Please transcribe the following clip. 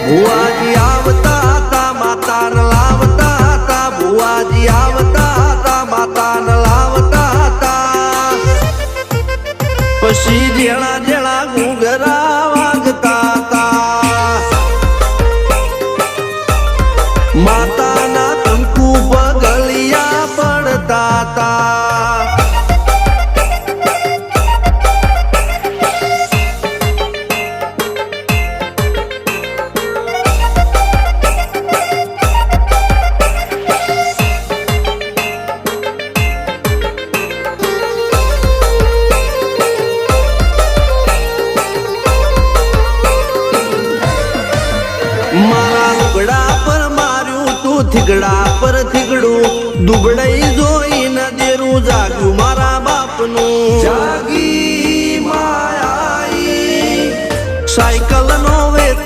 ભુવાજી આવતા હતા માતાને લાવતા હતા ભુવાજી આવતા હતા માતાને લાવતા હતા પછી જેણા જેણા ઘૂંઘરા વાગતા હતા માતાના કંકુ પગલિયા પડતા હતા મારા લુગડા પર માર્યું તું થીગડા પર થીગડું દુબળાઈ જોઈને દેરું જાગ્યું મારા બાપનું જાગી માયા સાયકલ નો વેતન